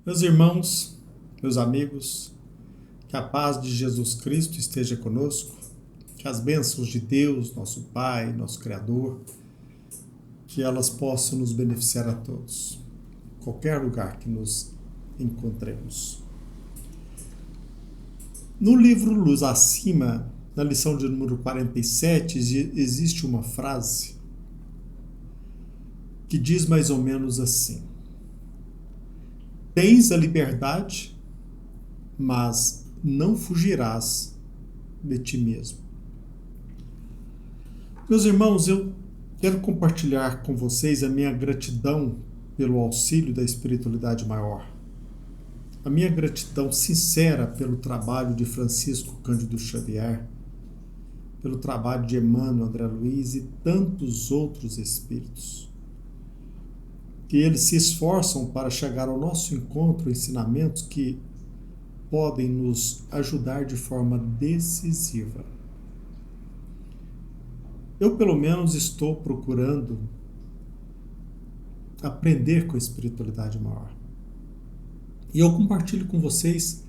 Meus irmãos, meus amigos, que a paz de Jesus Cristo esteja conosco, que as bênçãos de Deus, nosso Pai, nosso Criador, que elas possam nos beneficiar a todos, em qualquer lugar que nos encontremos. No livro Luz Acima, na lição de número 47, existe uma frase que diz mais ou menos assim: tens a liberdade, mas não fugirás de ti mesmo. Meus irmãos, eu quero compartilhar com vocês a minha gratidão pelo auxílio da espiritualidade maior. A minha gratidão sincera pelo trabalho de Francisco Cândido Xavier, pelo trabalho de Emmanuel, André Luiz e tantos outros espíritos, que eles se esforçam para chegar ao nosso encontro ensinamentos que podem nos ajudar de forma decisiva. Eu, pelo menos, estou procurando aprender com a espiritualidade maior. E eu compartilho com vocês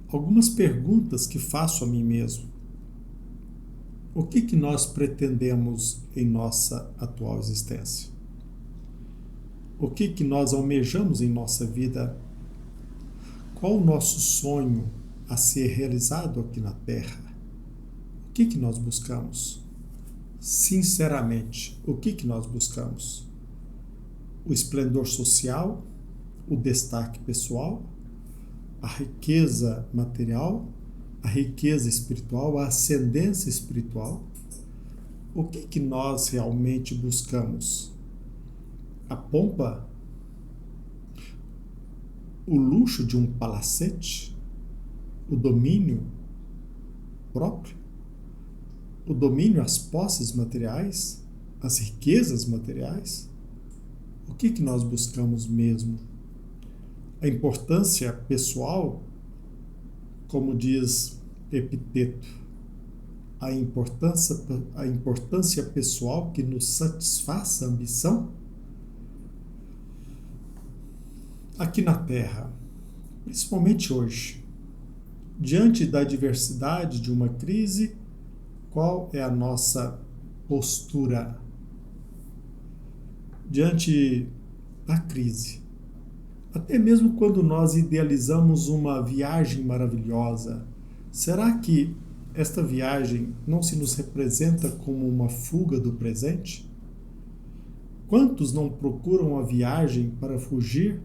algumas perguntas que faço a mim mesmo. O que nós pretendemos em nossa atual existência? O que nós almejamos em nossa vida? Qual o nosso sonho a ser realizado aqui na Terra? O que nós buscamos? Sinceramente, o que nós buscamos? O esplendor social? O destaque pessoal? A riqueza material? A riqueza espiritual? A ascendência espiritual? O que nós realmente buscamos? A pompa? O luxo de um palacete? O domínio próprio? O domínio às posses materiais? As riquezas materiais? O que nós buscamos mesmo? A importância pessoal, como diz Epiteto, a importância pessoal que nos satisfaça a ambição? Aqui na Terra, principalmente hoje, diante da adversidade de uma crise, qual é a nossa postura? Diante da crise, até mesmo quando nós idealizamos uma viagem maravilhosa, será que esta viagem não se nos representa como uma fuga do presente? Quantos não procuram a viagem para fugir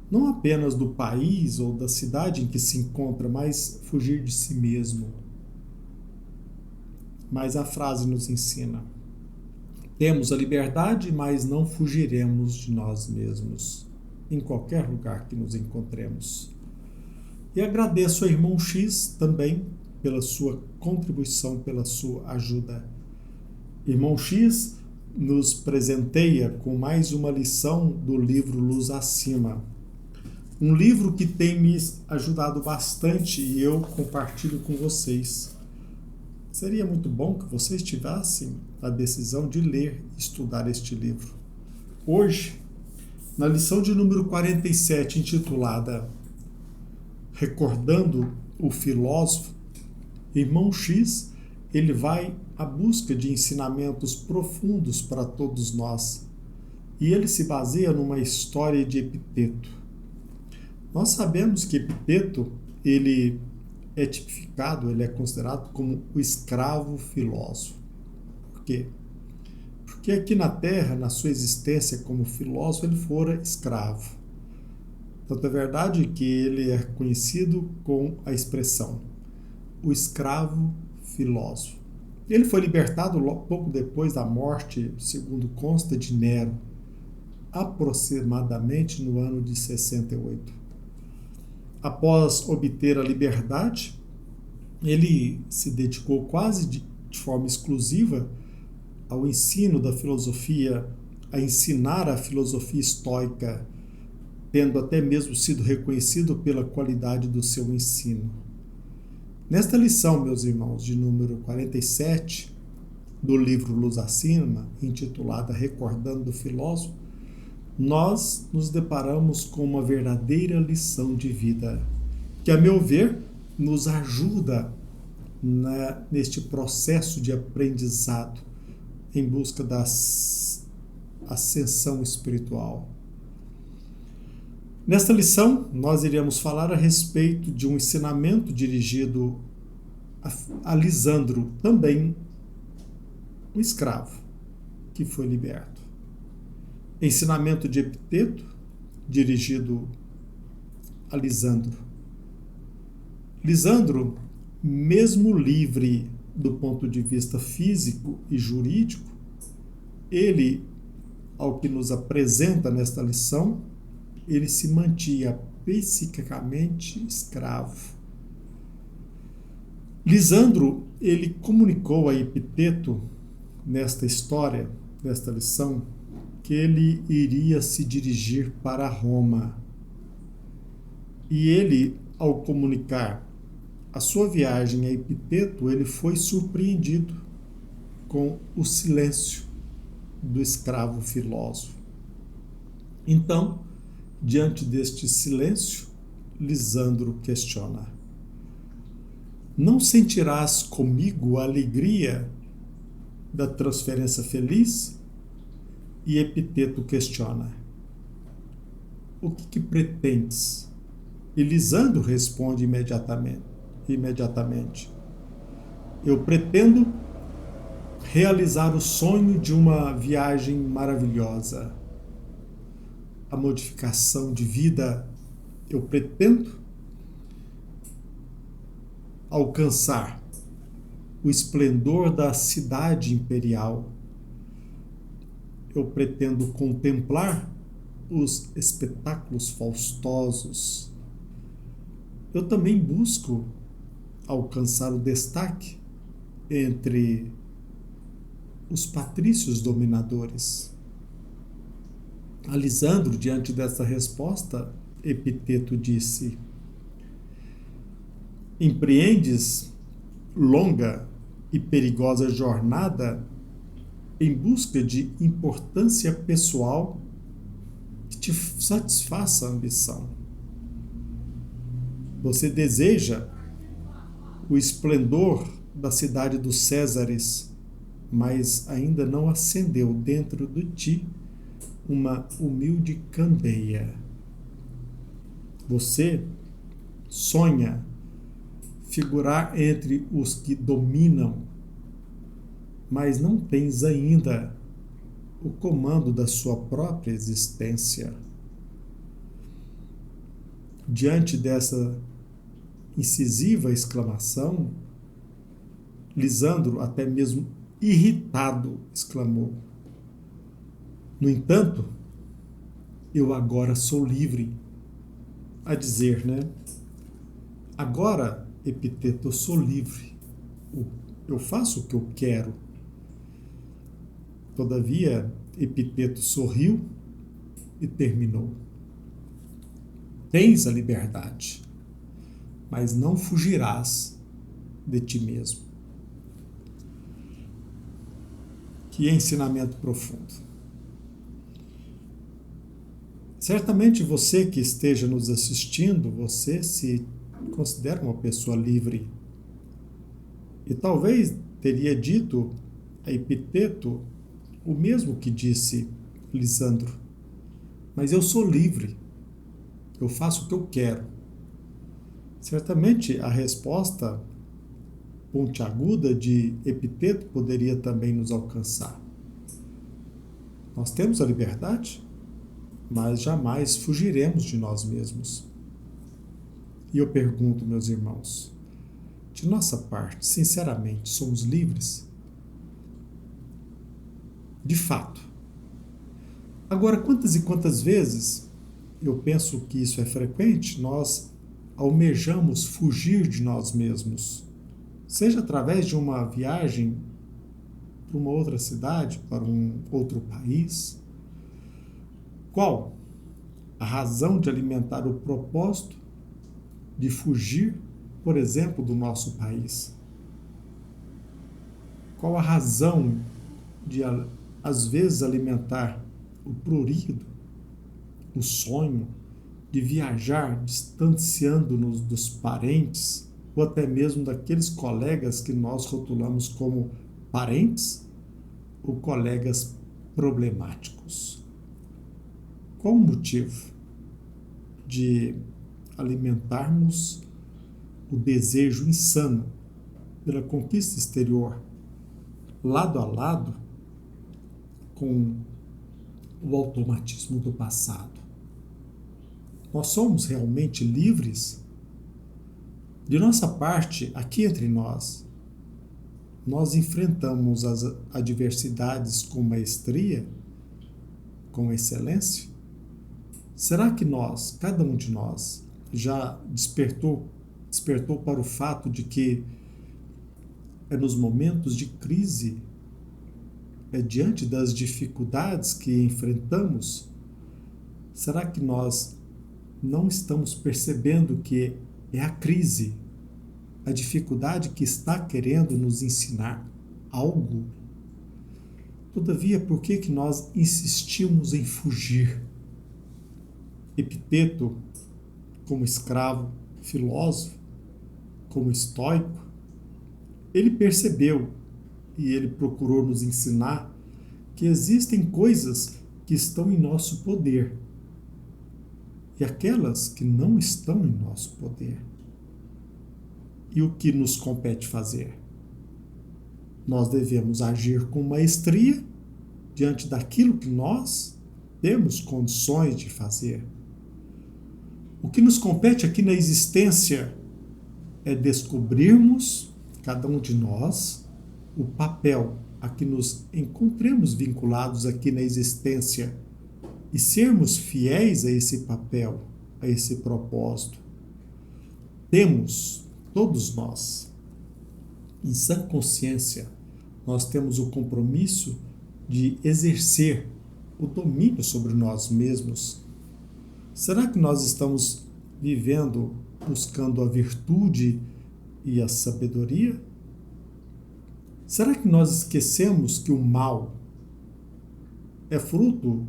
não apenas do país ou da cidade em que se encontra, mas fugir de si mesmo? Mas a frase nos ensina: temos a liberdade, mas não fugiremos de nós mesmos, em qualquer lugar que nos encontremos. E agradeço ao irmão X também pela sua contribuição, pela sua ajuda. Irmão X nos presenteia com mais uma lição do livro Luz Acima. Um livro que tem me ajudado bastante e eu compartilho com vocês. Seria muito bom que vocês tivessem a decisão de ler e estudar este livro. Hoje, na lição de número 47, intitulada Recordando o Filósofo, irmão X, ele vai à busca de ensinamentos profundos para todos nós. E ele se baseia numa história de Epiteto. Nós sabemos que Epiteto, ele é tipificado, ele é considerado como o escravo filósofo. Por quê? Porque aqui na Terra, na sua existência como filósofo, ele fora escravo. Tanto é verdade que ele é conhecido com a expressão o escravo filósofo. Ele foi libertado pouco depois da morte, segundo consta, de Nero, aproximadamente no ano de 68. Após obter a liberdade, ele se dedicou quase de forma exclusiva ao ensino da filosofia, a ensinar a filosofia estoica, tendo até mesmo sido reconhecido pela qualidade do seu ensino. Nesta lição, meus irmãos, de número 47, do livro Luz Acima, intitulada Recordando o Filósofo, nós nos deparamos com uma verdadeira lição de vida, que, a meu ver, nos ajuda neste processo de aprendizado em busca da ascensão espiritual. Nesta lição, nós iremos falar a respeito de um ensinamento dirigido a Lisandro, também um escravo que foi liberto. Ensinamento de Epiteto, dirigido a Lisandro. Lisandro, mesmo livre do ponto de vista físico e jurídico, ele, ao que nos apresenta nesta lição, ele se mantinha psiquicamente escravo. Lisandro, ele comunicou a Epiteto, nesta história, nesta lição, que ele iria se dirigir para Roma. E ele, ao comunicar a sua viagem a Epiteto, ele foi surpreendido com o silêncio do escravo filósofo. Então, diante deste silêncio, Lisandro questiona: não sentirás comigo a alegria da transferência feliz? E Epiteto questiona: o que pretendes? E Lisandro responde imediatamente: eu pretendo realizar o sonho de uma viagem maravilhosa. A modificação de vida, eu pretendo alcançar o esplendor da cidade imperial. Eu pretendo contemplar os espetáculos faustosos. Eu também busco alcançar o destaque entre os patrícios dominadores. A Lisandro, diante dessa resposta, Epiteto disse: empreendes longa e perigosa jornada em busca de importância pessoal que te satisfaça a ambição. Você deseja o esplendor da cidade dos Césares, mas ainda não acendeu dentro de ti uma humilde candeia. Você sonha figurar entre os que dominam, mas não tens ainda o comando da sua própria existência. Diante dessa incisiva exclamação, Lisandro, até mesmo irritado, exclamou: no entanto, eu agora sou livre. A dizer, agora, Epiteto, eu sou livre. Eu faço o que eu quero. Todavia, Epiteto sorriu e terminou: tens a liberdade, mas não fugirás de ti mesmo. Que ensinamento profundo. Certamente você que esteja nos assistindo, você se considera uma pessoa livre. E talvez teria dito a Epiteto o mesmo que disse Lisandro: mas eu sou livre, eu faço o que eu quero. Certamente a resposta pontiaguda de Epiteto poderia também nos alcançar. Nós temos a liberdade, mas jamais fugiremos de nós mesmos. E eu pergunto, meus irmãos, de nossa parte, sinceramente, somos livres? De fato. Agora, quantas e quantas vezes, eu penso que isso é frequente, nós almejamos fugir de nós mesmos, seja através de uma viagem para uma outra cidade, para um outro país. Qual a razão de alimentar o propósito de fugir, por exemplo, do nosso país? Qual a razão de, às vezes, alimentar o prurido o sonho de viajar distanciando-nos dos parentes ou até mesmo daqueles colegas que nós rotulamos como parentes ou colegas problemáticos. Qual o motivo de alimentarmos o desejo insano pela conquista exterior, lado a lado com o automatismo do passado? Nós somos realmente livres? De nossa parte, aqui entre nós enfrentamos as adversidades com maestria, com excelência? Será que nós, cada um de nós, já despertou para o fato de que é nos momentos de crise, é diante das dificuldades que enfrentamos, será que nós não estamos percebendo que é a crise, a dificuldade que está querendo nos ensinar algo? Todavia, por que nós insistimos em fugir? Epiteto, como escravo, filósofo, como estoico, ele percebeu e ele procurou nos ensinar que existem coisas que estão em nosso poder e aquelas que não estão em nosso poder. E o que nos compete fazer? Nós devemos agir com maestria diante daquilo que nós temos condições de fazer. O que nos compete aqui na existência é descobrirmos, cada um de nós, o papel a que nos encontremos vinculados aqui na existência e sermos fiéis a esse papel, a esse propósito. Temos, todos nós, em sã consciência, nós temos o compromisso de exercer o domínio sobre nós mesmos. Será que nós estamos vivendo buscando a virtude e a sabedoria? Será que nós esquecemos que o mal é fruto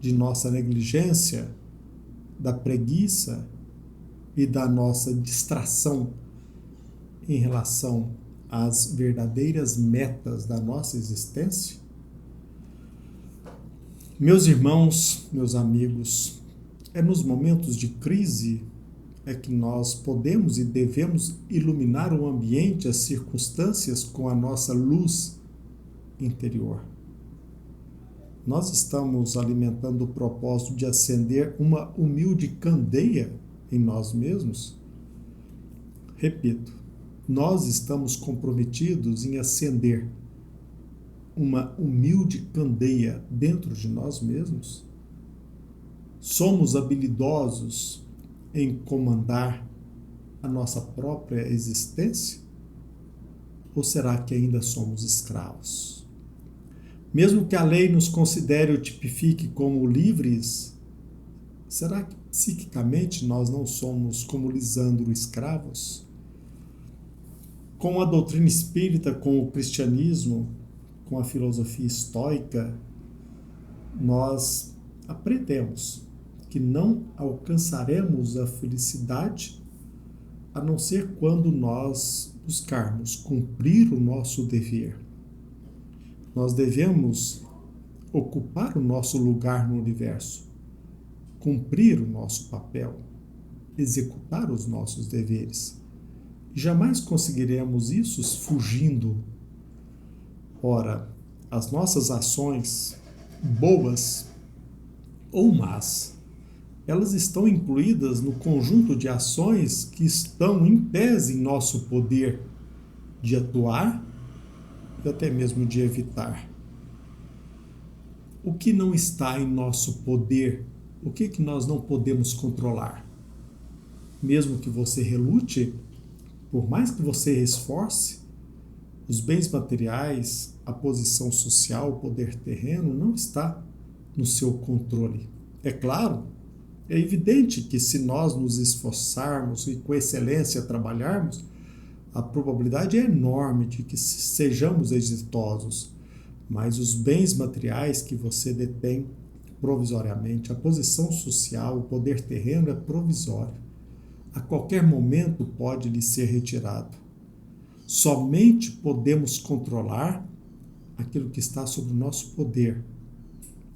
de nossa negligência, da preguiça e da nossa distração em relação às verdadeiras metas da nossa existência? Meus irmãos, meus amigos, é nos momentos de crise é que nós podemos e devemos iluminar o ambiente, as circunstâncias com a nossa luz interior. Nós estamos alimentando o propósito de acender uma humilde candeia em nós mesmos? Repito, nós estamos comprometidos em acender uma humilde candeia dentro de nós mesmos? Somos habilidosos em comandar a nossa própria existência? Ou será que ainda somos escravos? Mesmo que a lei nos considere ou tipifique como livres, será que psiquicamente nós não somos, como Lisandro, escravos? Com a doutrina espírita, com o cristianismo, com a filosofia estoica, nós aprendemos que não alcançaremos a felicidade a não ser quando nós buscarmos cumprir o nosso dever. Nós devemos ocupar o nosso lugar no universo, cumprir o nosso papel, executar os nossos deveres. E jamais conseguiremos isso fugindo. Ora, as nossas ações, boas ou más, elas estão incluídas no conjunto de ações que estão em tese em nosso poder de atuar e até mesmo de evitar. O que não está em nosso poder? O que nós não podemos controlar? Mesmo que você relute, por mais que você esforce, os bens materiais, a posição social, o poder terreno não está no seu controle. É claro, é evidente que se nós nos esforçarmos e com excelência trabalharmos, a probabilidade é enorme de que sejamos exitosos. Mas os bens materiais que você detém provisoriamente. A posição social, o poder terreno é provisório. A qualquer momento pode lhe ser retirado. Somente podemos controlar aquilo que está sob o nosso poder,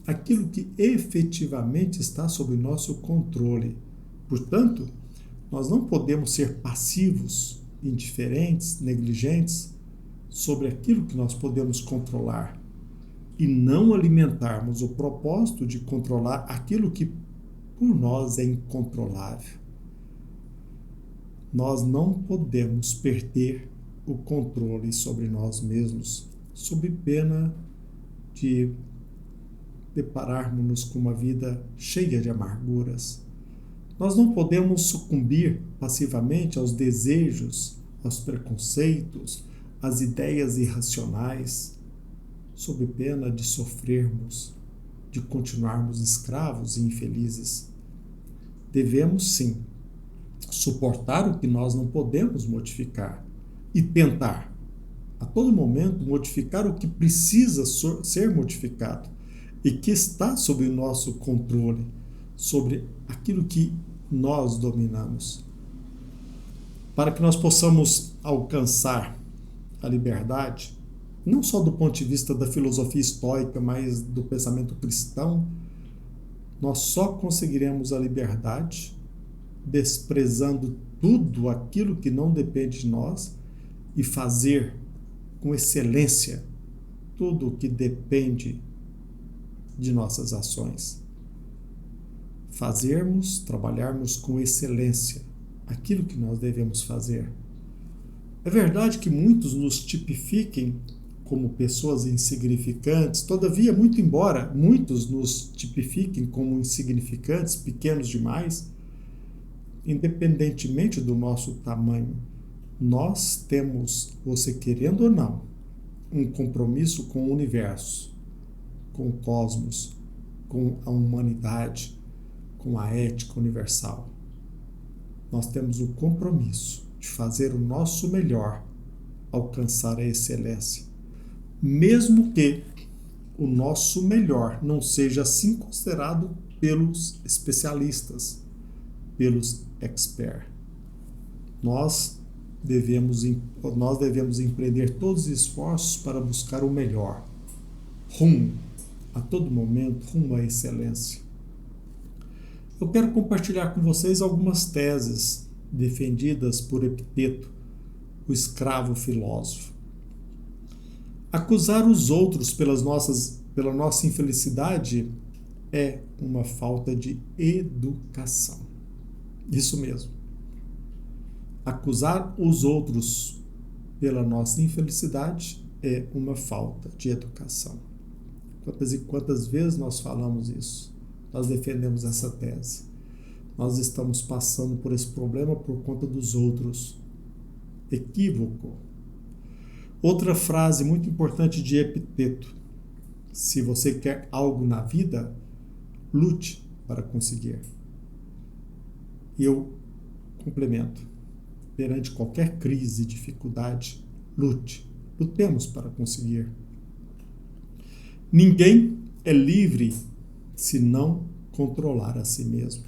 aquilo que efetivamente está sob o nosso controle. Portanto, nós não podemos ser passivos, indiferentes, negligentes sobre aquilo que nós podemos controlar e não alimentarmos o propósito de controlar aquilo que por nós é incontrolável. Nós não podemos perder o controle sobre nós mesmos, sob pena de depararmos-nos com uma vida cheia de amarguras. Nós não podemos sucumbir passivamente aos desejos, aos preconceitos, às ideias irracionais, sob pena de sofrermos, de continuarmos escravos e infelizes. Devemos, sim, suportar o que nós não podemos modificar e tentar, a todo momento, modificar o que precisa ser modificado e que está sob o nosso controle, sobre aquilo que nós dominamos. Para que nós possamos alcançar a liberdade, não só do ponto de vista da filosofia estoica, mas do pensamento cristão, nós só conseguiremos a liberdade desprezando tudo aquilo que não depende de nós e fazer com excelência tudo o que depende de nossas ações. Trabalharmos com excelência aquilo que nós devemos fazer. É verdade que muitos nos tipifiquem como pessoas insignificantes, todavia, muito embora muitos nos tipifiquem como insignificantes, pequenos demais, independentemente do nosso tamanho, nós temos, você querendo ou não, um compromisso com o universo, com o cosmos, com a humanidade, com a ética universal. Nós temos o compromisso de fazer o nosso melhor, alcançar a excelência, mesmo que o nosso melhor não seja assim considerado pelos especialistas, pelos experts. Nós devemos empreender todos os esforços para buscar o melhor, a todo momento, rumo à excelência. Eu quero compartilhar com vocês algumas teses defendidas por Epiteto, o escravo filósofo. Acusar os outros pela nossa infelicidade é uma falta de educação. Isso mesmo. Acusar os outros pela nossa infelicidade é uma falta de educação. Quantas e quantas vezes nós falamos isso? Nós defendemos essa tese. Nós estamos passando por esse problema por conta dos outros. Equívoco. Outra frase muito importante de Epiteto: se você quer algo na vida, lute para conseguir. E eu complemento: perante qualquer crise e dificuldade, lutemos para conseguir. Ninguém é livre se não controlar a si mesmo.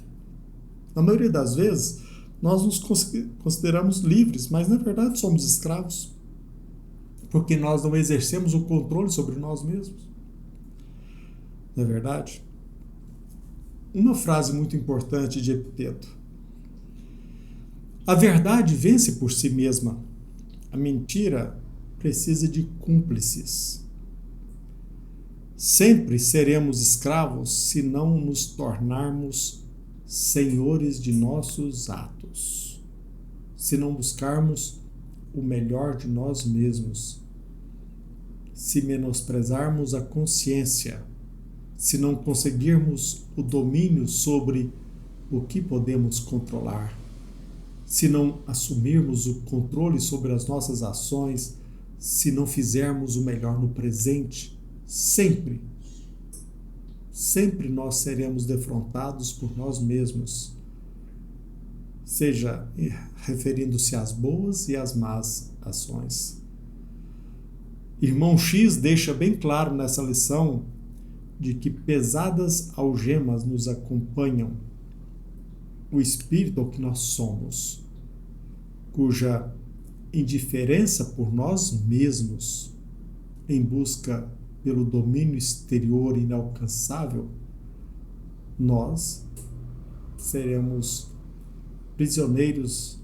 Na maioria das vezes, nós nos consideramos livres, mas na verdade somos escravos, porque nós não exercemos o controle sobre nós mesmos. Não é verdade? Uma frase muito importante de Epiteto: a verdade vence por si mesma. A mentira precisa de cúmplices. Sempre seremos escravos se não nos tornarmos senhores de nossos atos, se não buscarmos o melhor de nós mesmos, se menosprezarmos a consciência, se não conseguirmos o domínio sobre o que podemos controlar, se não assumirmos o controle sobre as nossas ações, se não fizermos o melhor no presente, sempre nós seremos defrontados por nós mesmos, seja referindo-se às boas e às más ações. Irmão X deixa bem claro nessa lição de que pesadas algemas nos acompanham, o espírito ao que nós somos, cuja indiferença por nós mesmos, em busca pelo domínio exterior inalcançável, nós seremos prisioneiros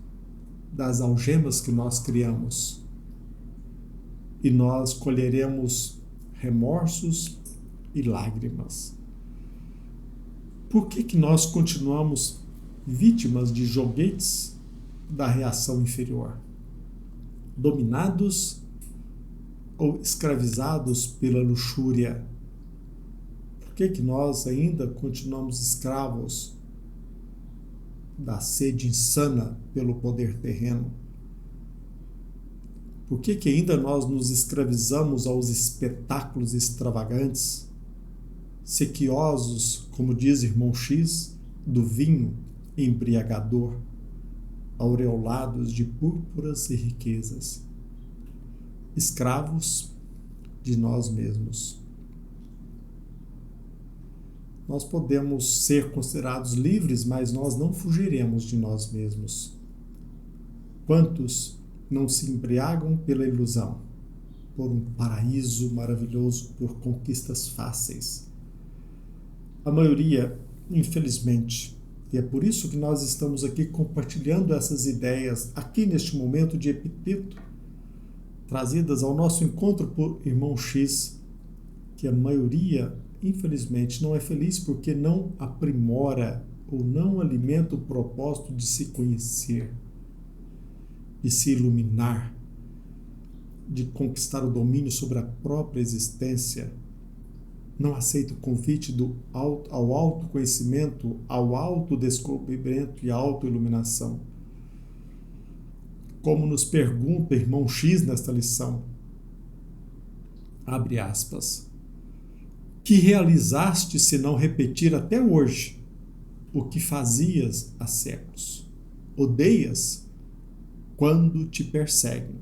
das algemas que nós criamos e nós colheremos remorsos e lágrimas. Por que nós continuamos vítimas de joguetes da reação inferior, dominados ou escravizados pela luxúria? Por que nós ainda continuamos escravos da sede insana pelo poder terreno? Por que ainda nós nos escravizamos aos espetáculos extravagantes, sequiosos, como diz irmão X, do vinho embriagador, aureolados de púrpuras e riquezas, escravos de nós mesmos? Nós podemos ser considerados livres, mas nós não fugiremos de nós mesmos. Quantos não se embriagam pela ilusão, por um paraíso maravilhoso, por conquistas fáceis? A maioria, infelizmente, e é por isso que nós estamos aqui compartilhando essas ideias, aqui neste momento de Epiteto, trazidas ao nosso encontro por irmão X, que a maioria, infelizmente, não é feliz porque não aprimora ou não alimenta o propósito de se conhecer, de se iluminar, de conquistar o domínio sobre a própria existência. Não aceita o convite ao autoconhecimento, ao autodescobrimento e à autoiluminação. Como nos pergunta irmão X nesta lição, abre aspas, que realizaste se não repetir até hoje o que fazias há séculos? Odeias quando te perseguem,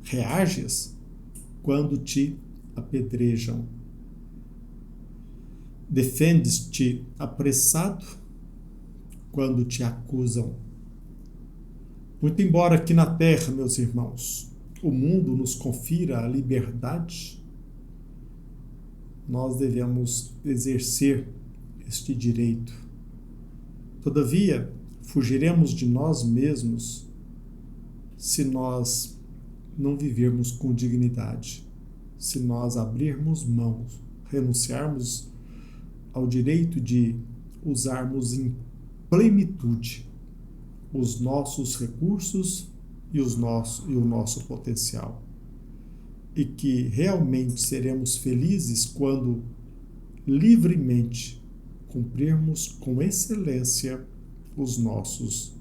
reages quando te apedrejam, defendes-te apressado quando te acusam. Muito embora aqui na terra, meus irmãos, o mundo nos confira a liberdade, nós devemos exercer este direito. Todavia, fugiremos de nós mesmos se nós não vivermos com dignidade, se nós abrirmos mãos, renunciarmos ao direito de usarmos em plenitude os nossos recursos e o nosso potencial. E que realmente seremos felizes quando livremente cumprirmos com excelência os nossos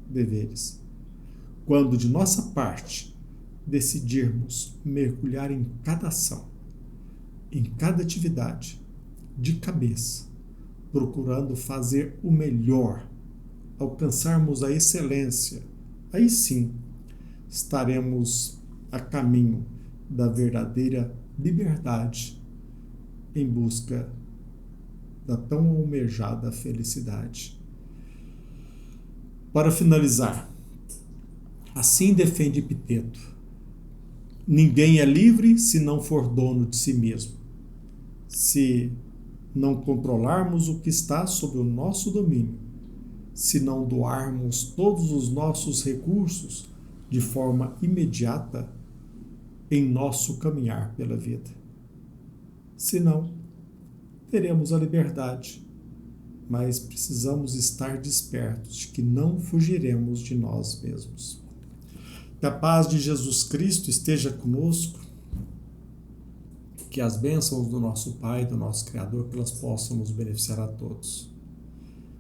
deveres. Quando de nossa parte decidirmos mergulhar em cada ação, em cada atividade, de cabeça, procurando fazer o melhor, alcançarmos a excelência, aí sim estaremos a caminho da verdadeira liberdade em busca da tão almejada felicidade. Para finalizar, assim defende Epiteto: ninguém é livre se não for dono de si mesmo. Se não controlarmos o que está sob o nosso domínio, se não doarmos todos os nossos recursos de forma imediata em nosso caminhar pela vida. Senão, teremos a liberdade, mas precisamos estar despertos de que não fugiremos de nós mesmos. Que a paz de Jesus Cristo esteja conosco, que as bênçãos do nosso Pai, do nosso Criador, que elas possam nos beneficiar a todos.